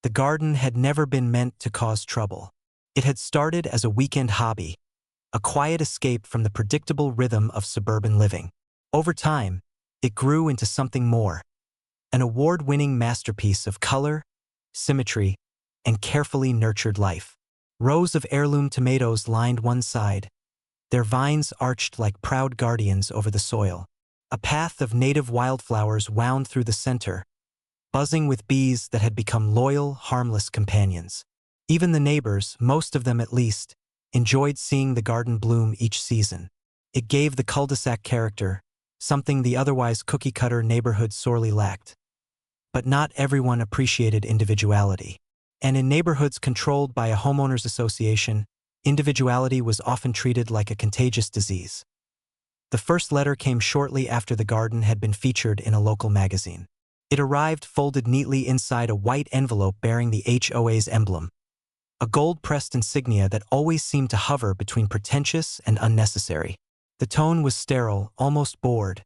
The garden had never been meant to cause trouble. It had started as a weekend hobby, a quiet escape from the predictable rhythm of suburban living. Over time, it grew into something more, an award-winning masterpiece of color, symmetry, and carefully nurtured life. Rows of heirloom tomatoes lined one side, their vines arched like proud guardians over the soil. A path of native wildflowers wound through the center, buzzing with bees that had become loyal, harmless companions. Even the neighbors, most of them at least, enjoyed seeing the garden bloom each season. It gave the cul-de-sac character, something the otherwise cookie-cutter neighborhood sorely lacked. But not everyone appreciated individuality. And in neighborhoods controlled by a homeowners association, individuality was often treated like a contagious disease. The first letter came shortly after the garden had been featured in a local magazine. It arrived folded neatly inside a white envelope bearing the HOA's emblem, a gold-pressed insignia that always seemed to hover between pretentious and unnecessary. The tone was sterile, almost bored,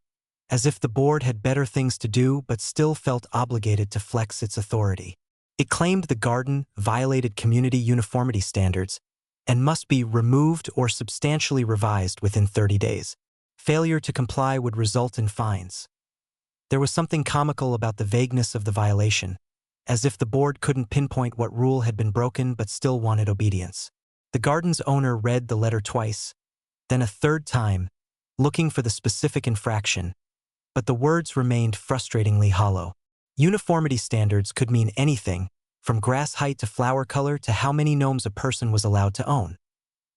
as if the board had better things to do but still felt obligated to flex its authority. It claimed the garden violated community uniformity standards and must be removed or substantially revised within 30 days. Failure to comply would result in fines. There was something comical about the vagueness of the violation, as if the board couldn't pinpoint what rule had been broken but still wanted obedience. The garden's owner read the letter twice, then a third time, looking for the specific infraction, but the words remained frustratingly hollow. Uniformity standards could mean anything, from grass height to flower color to how many gnomes a person was allowed to own.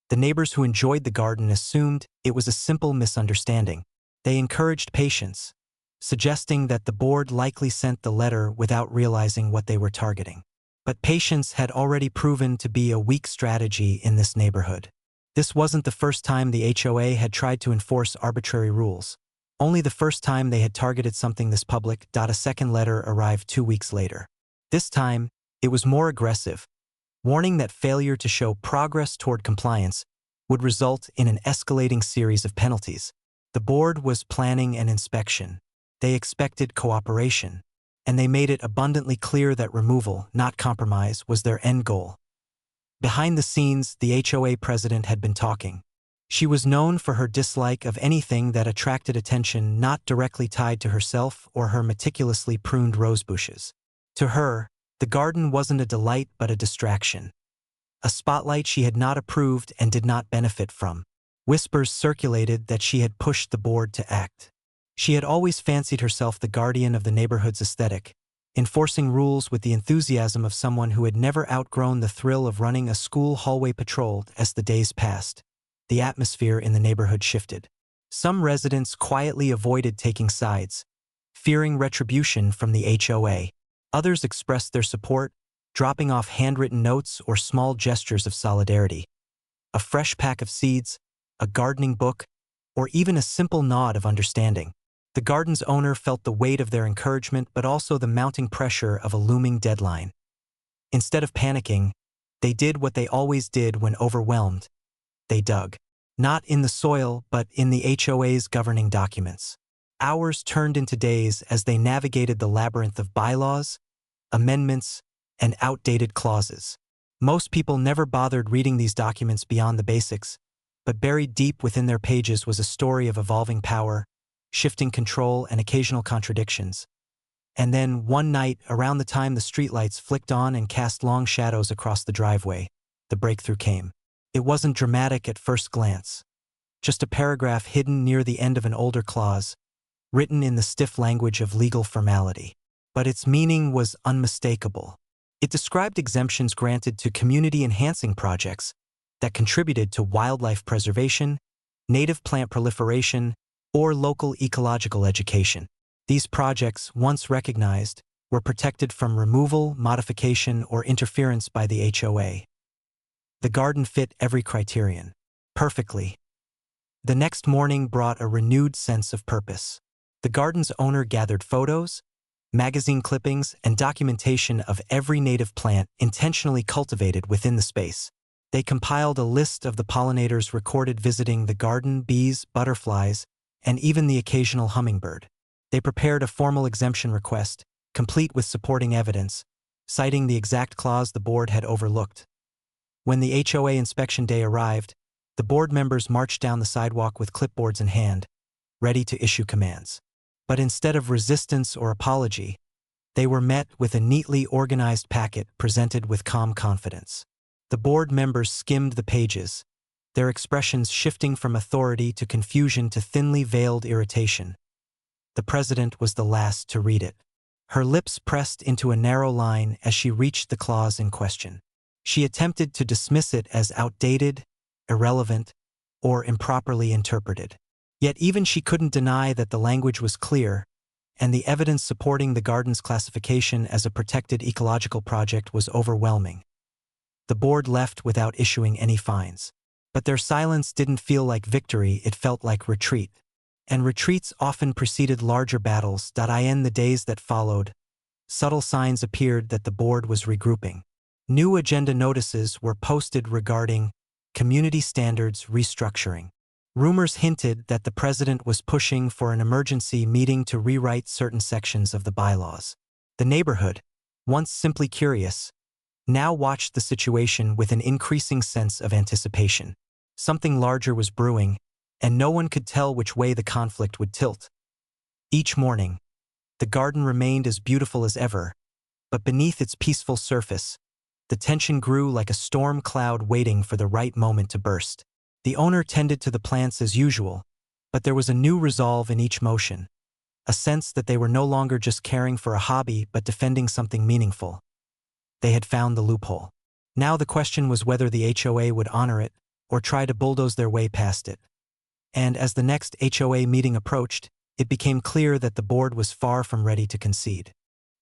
The neighbors who enjoyed the garden assumed it was a simple misunderstanding. They encouraged patience, suggesting that the board likely sent the letter without realizing what they were targeting. But patience had already proven to be a weak strategy in this neighborhood. This wasn't the first time the HOA had tried to enforce arbitrary rules. Only the first time they had targeted something this public. A second letter arrived 2 weeks later. This time, it was more aggressive, warning that failure to show progress toward compliance would result in an escalating series of penalties. The board was planning an inspection. They expected cooperation, and they made it abundantly clear that removal, not compromise, was their end goal. Behind the scenes, the HOA president had been talking. She was known for her dislike of anything that attracted attention not directly tied to herself or her meticulously pruned rosebushes. To her, the garden wasn't a delight but a distraction, a spotlight she had not approved and did not benefit from. Whispers circulated that she had pushed the board to act. She had always fancied herself the guardian of the neighborhood's aesthetic, enforcing rules with the enthusiasm of someone who had never outgrown the thrill of running a school hallway patrol. As the days passed, the atmosphere in the neighborhood shifted. Some residents quietly avoided taking sides, fearing retribution from the HOA. Others expressed their support, dropping off handwritten notes or small gestures of solidarity. A fresh pack of seeds, a gardening book, or even a simple nod of understanding. The garden's owner felt the weight of their encouragement but also the mounting pressure of a looming deadline. Instead of panicking, they did what they always did when overwhelmed. They dug. Not in the soil, but in the HOA's governing documents. Hours turned into days as they navigated the labyrinth of bylaws, amendments, and outdated clauses. Most people never bothered reading these documents beyond the basics, but buried deep within their pages was a story of evolving power, shifting control, and occasional contradictions. And then, one night, around the time the streetlights flicked on and cast long shadows across the driveway, the breakthrough came. It wasn't dramatic at first glance. Just a paragraph hidden near the end of an older clause, written in the stiff language of legal formality. But its meaning was unmistakable. It described exemptions granted to community-enhancing projects that contributed to wildlife preservation, native plant proliferation, or local ecological education. These projects, once recognized, were protected from removal, modification, or interference by the HOA. The garden fit every criterion perfectly. The next morning brought a renewed sense of purpose. The garden's owner gathered photos, magazine clippings, and documentation of every native plant intentionally cultivated within the space. They compiled a list of the pollinators recorded visiting the garden: bees, butterflies, and even the occasional hummingbird. They prepared a formal exemption request, complete with supporting evidence, citing the exact clause the board had overlooked. When the HOA inspection day arrived, the board members marched down the sidewalk with clipboards in hand, ready to issue commands. But instead of resistance or apology, they were met with a neatly organized packet presented with calm confidence. The board members skimmed the pages, their expressions shifting from authority to confusion to thinly veiled irritation. The president was the last to read it. Her lips pressed into a narrow line as she reached the clause in question. She attempted to dismiss it as outdated, irrelevant, or improperly interpreted. Yet even she couldn't deny that the language was clear, and the evidence supporting the garden's classification as a protected ecological project was overwhelming. The board left without issuing any fines. But their silence didn't feel like victory, it felt like retreat. And retreats often preceded larger battles. In the days that followed, subtle signs appeared that the board was regrouping. New agenda notices were posted regarding community standards restructuring. Rumors hinted that the president was pushing for an emergency meeting to rewrite certain sections of the bylaws. The neighborhood, once simply curious, now watched the situation with an increasing sense of anticipation. Something larger was brewing, and no one could tell which way the conflict would tilt. Each morning, the garden remained as beautiful as ever, but beneath its peaceful surface, the tension grew like a storm cloud waiting for the right moment to burst. The owner tended to the plants as usual, but there was a new resolve in each motion, a sense that they were no longer just caring for a hobby but defending something meaningful. They had found the loophole. Now the question was whether the HOA would honor it or try to bulldoze their way past it. And as the next HOA meeting approached, it became clear that the board was far from ready to concede.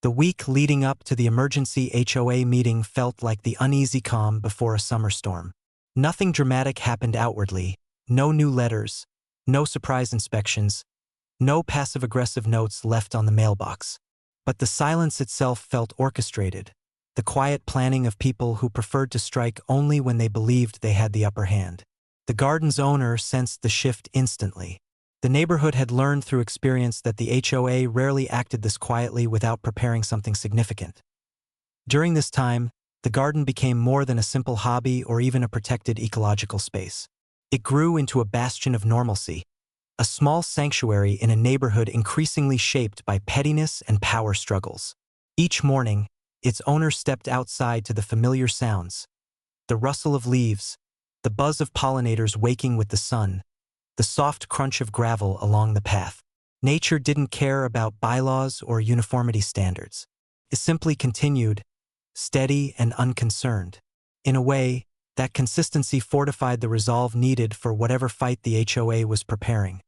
The week leading up to the emergency HOA meeting felt like the uneasy calm before a summer storm. Nothing dramatic happened outwardly, no new letters, no surprise inspections, no passive-aggressive notes left on the mailbox. But the silence itself felt orchestrated, the quiet planning of people who preferred to strike only when they believed they had the upper hand. The garden's owner sensed the shift instantly. The neighborhood had learned through experience that the HOA rarely acted this quietly without preparing something significant. During this time, the garden became more than a simple hobby or even a protected ecological space. It grew into a bastion of normalcy, a small sanctuary in a neighborhood increasingly shaped by pettiness and power struggles. Each morning, its owner stepped outside to the familiar sounds: the rustle of leaves, the buzz of pollinators waking with the sun, the soft crunch of gravel along the path. Nature didn't care about bylaws or uniformity standards. It simply continued, steady and unconcerned. In a way, that consistency fortified the resolve needed for whatever fight the HOA was preparing.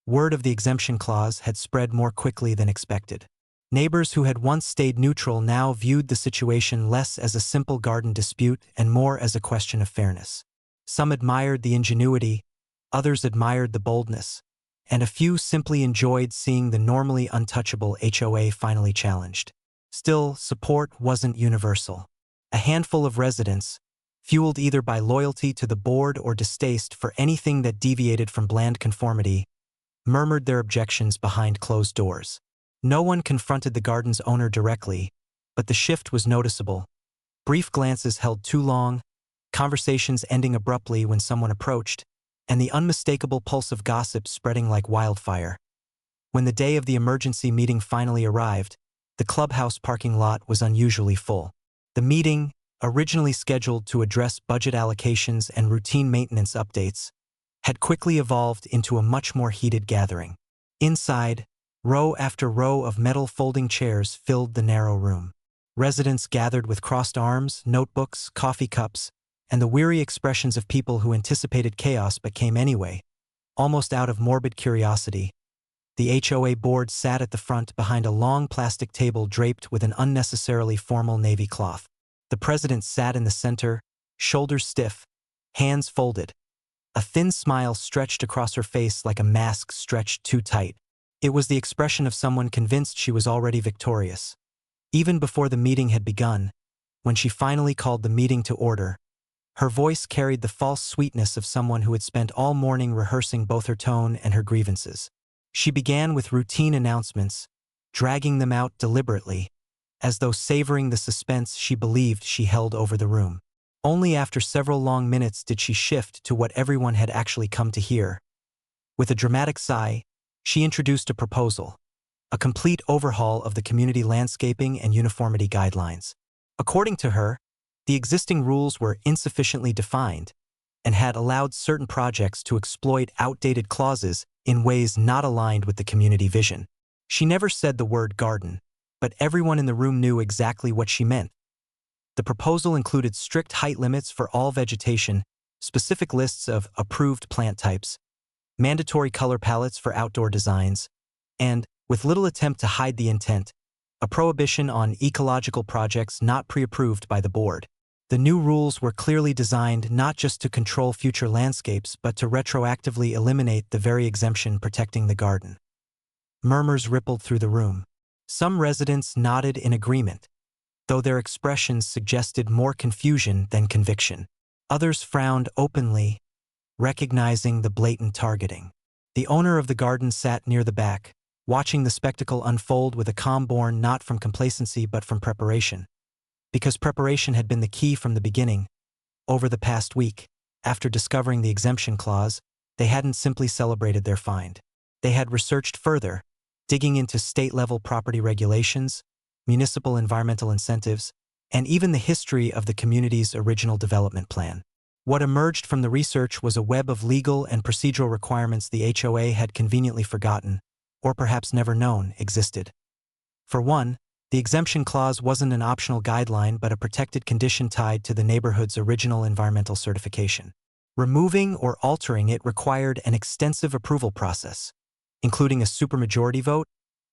Word of the exemption clause had spread more quickly than expected. Neighbors who had once stayed neutral now viewed the situation less as a simple garden dispute and more as a question of fairness. Some admired the ingenuity, others admired the boldness, and a few simply enjoyed seeing the normally untouchable HOA finally challenged. Still, support wasn't universal. A handful of residents, fueled either by loyalty to the board or distaste for anything that deviated from bland conformity, murmured their objections behind closed doors. No one confronted the garden's owner directly, but the shift was noticeable. Brief glances held too long, conversations ending abruptly when someone approached, and the unmistakable pulse of gossip spreading like wildfire. When the day of the emergency meeting finally arrived, the clubhouse parking lot was unusually full. The meeting, originally scheduled to address budget allocations and routine maintenance updates, had quickly evolved into a much more heated gathering. Inside, row after row of metal folding chairs filled the narrow room. Residents gathered with crossed arms, notebooks, coffee cups, and the weary expressions of people who anticipated chaos but came anyway, almost out of morbid curiosity. The HOA board sat at the front behind a long plastic table draped with an unnecessarily formal navy cloth. The president sat in the center, shoulders stiff, hands folded. A thin smile stretched across her face like a mask stretched too tight. It was the expression of someone convinced she was already victorious. Even before the meeting had begun, when she finally called the meeting to order, her voice carried the false sweetness of someone who had spent all morning rehearsing both her tone and her grievances. She began with routine announcements, dragging them out deliberately, as though savoring the suspense she believed she held over the room. Only after several long minutes did she shift to what everyone had actually come to hear. With a dramatic sigh, she introduced a proposal, a complete overhaul of the community landscaping and uniformity guidelines. According to her, the existing rules were insufficiently defined and had allowed certain projects to exploit outdated clauses in ways not aligned with the community vision. She never said the word garden, but everyone in the room knew exactly what she meant. The proposal included strict height limits for all vegetation, specific lists of approved plant types, mandatory color palettes for outdoor designs, and, with little attempt to hide the intent, a prohibition on ecological projects not pre-approved by the board. The new rules were clearly designed not just to control future landscapes but to retroactively eliminate the very exemption protecting the garden. Murmurs rippled through the room. Some residents nodded in agreement, though their expressions suggested more confusion than conviction. Others frowned openly, recognizing the blatant targeting. The owner of the garden sat near the back, watching the spectacle unfold with a calm born not from complacency but from preparation. Because preparation had been the key from the beginning, over the past week, after discovering the exemption clause, they hadn't simply celebrated their find. They had researched further, digging into state-level property regulations, municipal environmental incentives, and even the history of the community's original development plan. What emerged from the research was a web of legal and procedural requirements the HOA had conveniently forgotten, or perhaps never known, existed. For one, the exemption clause wasn't an optional guideline but a protected condition tied to the neighborhood's original environmental certification. Removing or altering it required an extensive approval process, including a supermajority vote,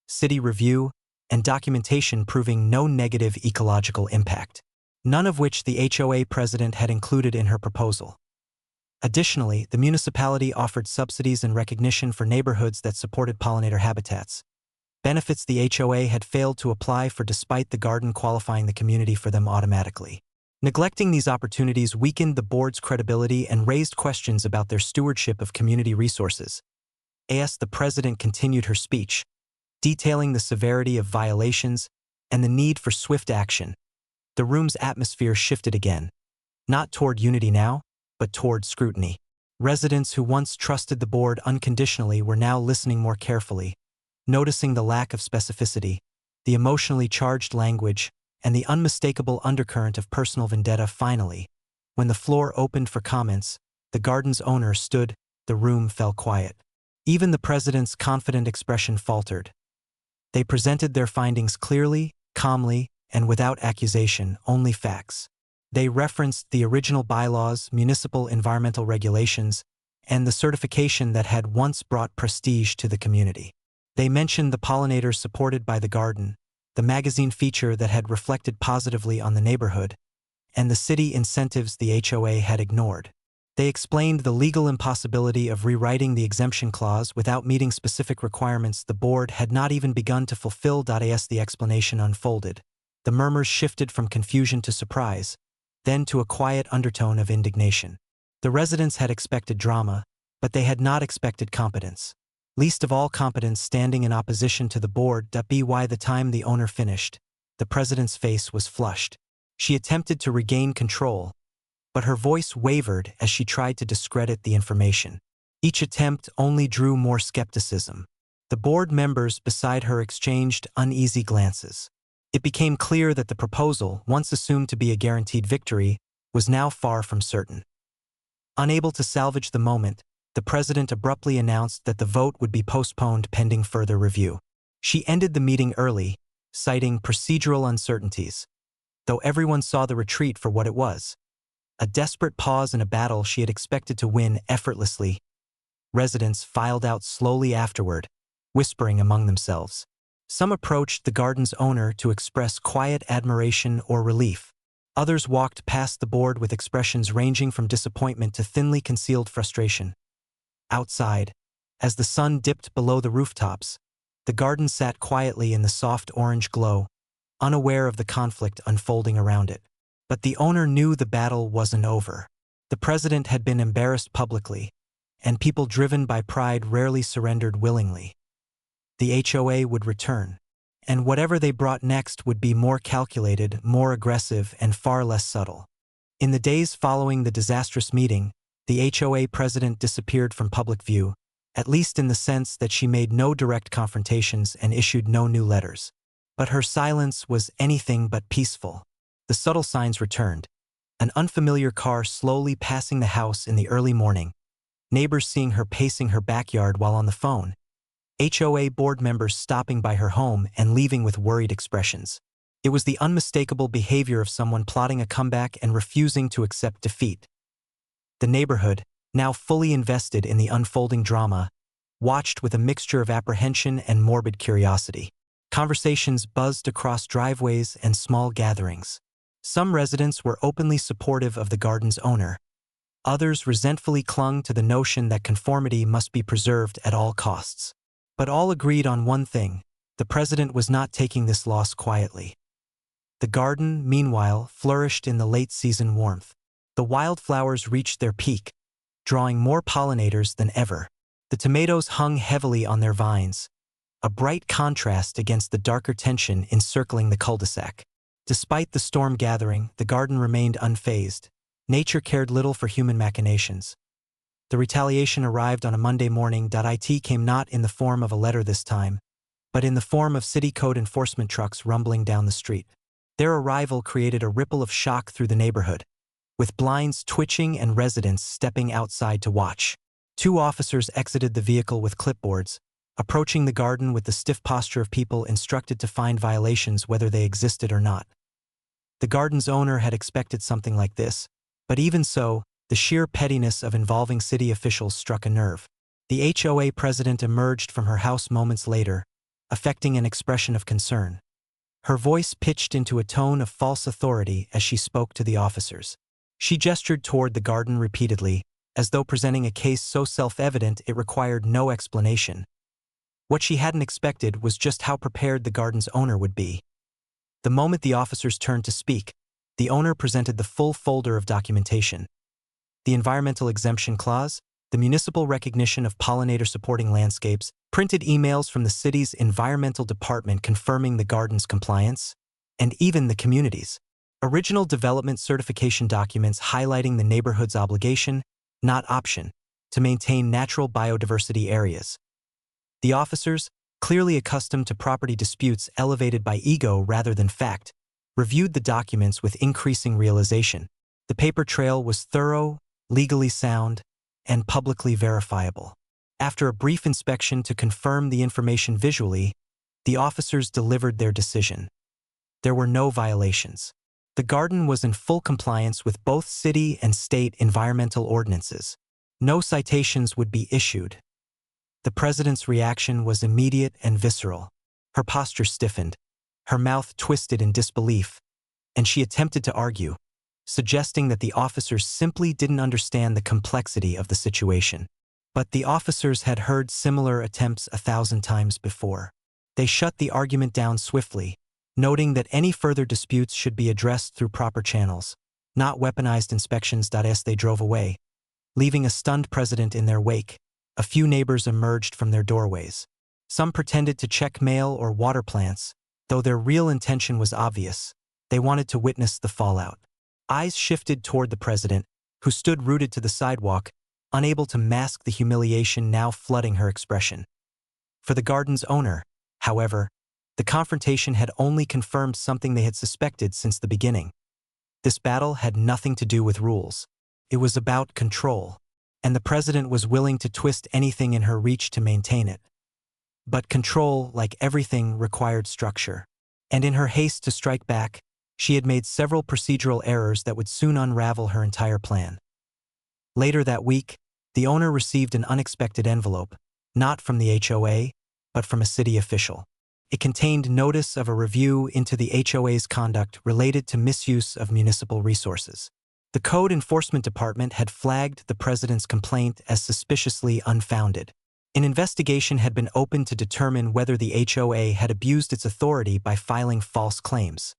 city review, and documentation proving no negative ecological impact, none of which the HOA president had included in her proposal. Additionally, the municipality offered subsidies and recognition for neighborhoods that supported pollinator habitats, benefits the HOA had failed to apply for despite the garden qualifying the community for them automatically. Neglecting these opportunities weakened the board's credibility and raised questions about their stewardship of community resources. As the president continued her speech, detailing the severity of violations and the need for swift action, the room's atmosphere shifted again, not toward unity now, but toward scrutiny. Residents who once trusted the board unconditionally were now listening more carefully, noticing the lack of specificity, the emotionally charged language, and the unmistakable undercurrent of personal vendetta. Finally, when the floor opened for comments, the garden's owner stood, the room fell quiet. Even the president's confident expression faltered. They presented their findings clearly, calmly, and without accusation, only facts. They referenced the original bylaws, municipal environmental regulations, and the certification that had once brought prestige to the community. They mentioned the pollinators supported by the garden, the magazine feature that had reflected positively on the neighborhood, and the city incentives the HOA had ignored. They explained the legal impossibility of rewriting the exemption clause without meeting specific requirements the board had not even begun to fulfill. As the explanation unfolded, the murmurs shifted from confusion to surprise, then to a quiet undertone of indignation. The residents had expected drama, but they had not expected competence. Least of all competence standing in opposition to the board. By the time the owner finished, the president's face was flushed. She attempted to regain control, but her voice wavered as she tried to discredit the information. Each attempt only drew more skepticism. The board members beside her exchanged uneasy glances. It became clear that the proposal, once assumed to be a guaranteed victory, was now far from certain. Unable to salvage the moment, the president abruptly announced that the vote would be postponed pending further review. She ended the meeting early, citing procedural uncertainties, though everyone saw the retreat for what it was: a desperate pause in a battle she had expected to win effortlessly. Residents filed out slowly afterward, whispering among themselves. Some approached the garden's owner to express quiet admiration or relief. Others walked past the board with expressions ranging from disappointment to thinly concealed frustration. Outside, as the sun dipped below the rooftops, the garden sat quietly in the soft orange glow, unaware of the conflict unfolding around it. But the owner knew the battle wasn't over. The president had been embarrassed publicly, and people driven by pride rarely surrendered willingly. The HOA would return, and whatever they brought next would be more calculated, more aggressive, and far less subtle. In the days following the disastrous meeting, the HOA president disappeared from public view, at least in the sense that she made no direct confrontations and issued no new letters. But her silence was anything but peaceful. The subtle signs returned. An unfamiliar car slowly passing the house in the early morning, neighbors seeing her pacing her backyard while on the phone, HOA board members stopping by her home and leaving with worried expressions. It was the unmistakable behavior of someone plotting a comeback and refusing to accept defeat. The neighborhood, now fully invested in the unfolding drama, watched with a mixture of apprehension and morbid curiosity. Conversations buzzed across driveways and small gatherings. Some residents were openly supportive of the garden's owner. Others resentfully clung to the notion that conformity must be preserved at all costs. But all agreed on one thing: the president was not taking this loss quietly. The garden, meanwhile, flourished in the late-season warmth. The wildflowers reached their peak, drawing more pollinators than ever. The tomatoes hung heavily on their vines, a bright contrast against the darker tension encircling the cul-de-sac. Despite the storm gathering, the garden remained unfazed. Nature cared little for human machinations. The retaliation arrived on a Monday morning. It came not in the form of a letter this time, but in the form of city code enforcement trucks rumbling down the street. Their arrival created a ripple of shock through the neighborhood, with blinds twitching and residents stepping outside to watch. 2 officers exited the vehicle with clipboards, approaching the garden with the stiff posture of people instructed to find violations whether they existed or not. The garden's owner had expected something like this, but even so, the sheer pettiness of involving city officials struck a nerve. The HOA president emerged from her house moments later, affecting an expression of concern. Her voice pitched into a tone of false authority as she spoke to the officers. She gestured toward the garden repeatedly, as though presenting a case so self-evident it required no explanation. What she hadn't expected was just how prepared the garden's owner would be. The moment the officers turned to speak, the owner presented the full folder of documentation. The environmental exemption clause, the municipal recognition of pollinator-supporting landscapes, printed emails from the city's environmental department confirming the garden's compliance, and even the community's original development certification documents highlighting the neighborhood's obligation, not option, to maintain natural biodiversity areas. The officers, clearly accustomed to property disputes elevated by ego rather than fact, reviewed the documents with increasing realization. The paper trail was thorough, legally sound, and publicly verifiable. After a brief inspection to confirm the information visually, the officers delivered their decision. There were no violations. The garden was in full compliance with both city and state environmental ordinances. No citations would be issued. The president's reaction was immediate and visceral. Her posture stiffened, her mouth twisted in disbelief, and she attempted to argue, suggesting that the officers simply didn't understand the complexity of the situation. But the officers had heard similar attempts 1,000 times before. They shut the argument down swiftly, noting that any further disputes should be addressed through proper channels, not weaponized inspections. As they drove away, leaving a stunned president in their wake, a few neighbors emerged from their doorways. Some pretended to check mail or water plants, though their real intention was obvious. They wanted to witness the fallout. Eyes shifted toward the president, who stood rooted to the sidewalk, unable to mask the humiliation now flooding her expression. For the garden's owner, however, the confrontation had only confirmed something they had suspected since the beginning. This battle had nothing to do with rules. It was about control, and the president was willing to twist anything in her reach to maintain it. But control, like everything, required structure. And in her haste to strike back, she had made several procedural errors that would soon unravel her entire plan. Later that week, the owner received an unexpected envelope, not from the HOA, but from a city official. It contained notice of a review into the HOA's conduct related to misuse of municipal resources. The Code Enforcement Department had flagged the president's complaint as suspiciously unfounded. An investigation had been opened to determine whether the HOA had abused its authority by filing false claims.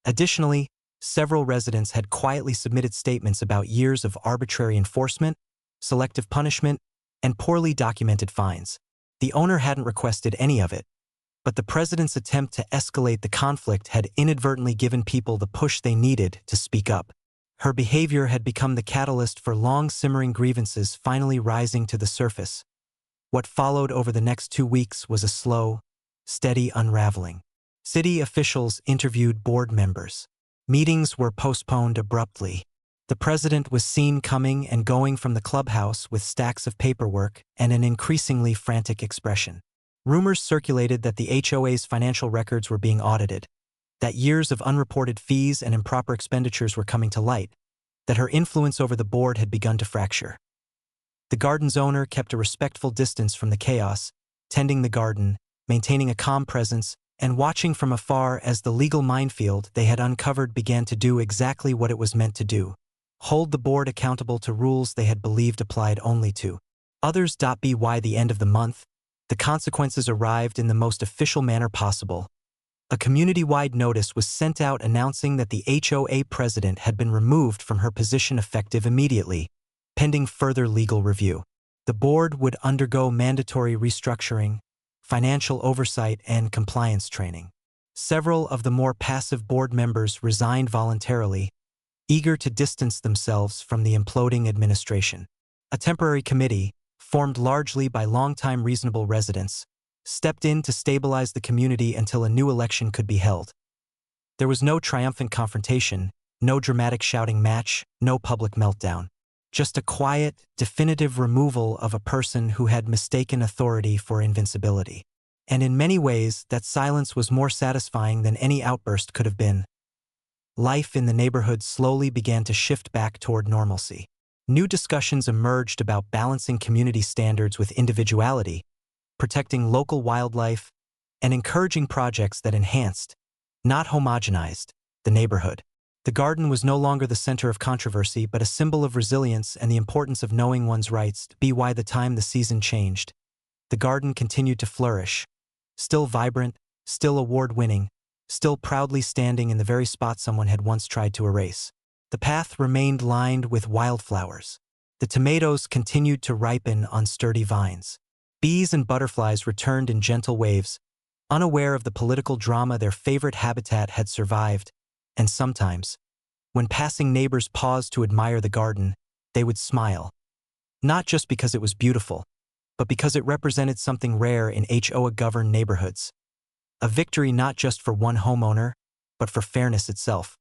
Additionally, several residents had quietly submitted statements about years of arbitrary enforcement, selective punishment, and poorly documented fines. The owner hadn't requested any of it, But the president's attempt to escalate the conflict had inadvertently given people the push they needed to speak up. Her behavior had become the catalyst for long-simmering grievances finally rising to the surface. What followed over the next 2 weeks was a slow, steady unraveling. City officials interviewed board members. Meetings were postponed abruptly. The president was seen coming and going from the clubhouse with stacks of paperwork and an increasingly frantic expression. Rumors circulated that the HOA's financial records were being audited, that years of unreported fees and improper expenditures were coming to light, that her influence over the board had begun to fracture. The garden's owner kept a respectful distance from the chaos, tending the garden, maintaining a calm presence, and watching from afar as the legal minefield they had uncovered began to do exactly what it was meant to do: hold the board accountable to rules they had believed applied only to others. By the end of the month, the consequences arrived in the most official manner possible. A community-wide notice was sent out announcing that the HOA president had been removed from her position effective immediately, pending further legal review. The board would undergo mandatory restructuring, financial oversight, and compliance training. Several of the more passive board members resigned voluntarily, eager to distance themselves from the imploding administration. A temporary committee, formed largely by longtime reasonable residents, stepped in to stabilize the community until a new election could be held. There was no triumphant confrontation, no dramatic shouting match, no public meltdown. Just a quiet, definitive removal of a person who had mistaken authority for invincibility. And in many ways, that silence was more satisfying than any outburst could have been. Life in the neighborhood slowly began to shift back toward normalcy. New discussions emerged about balancing community standards with individuality, protecting local wildlife, and encouraging projects that enhanced, not homogenized, the neighborhood. The garden was no longer the center of controversy, but a symbol of resilience and the importance of knowing one's rights. By the time the season changed, the garden continued to flourish, still vibrant, still award-winning, still proudly standing in the very spot someone had once tried to erase. The path remained lined with wildflowers. The tomatoes continued to ripen on sturdy vines. Bees and butterflies returned in gentle waves, unaware of the political drama their favorite habitat had survived, and sometimes, when passing neighbors paused to admire the garden, they would smile. Not just because it was beautiful, but because it represented something rare in HOA-governed neighborhoods. A victory not just for one homeowner, but for fairness itself.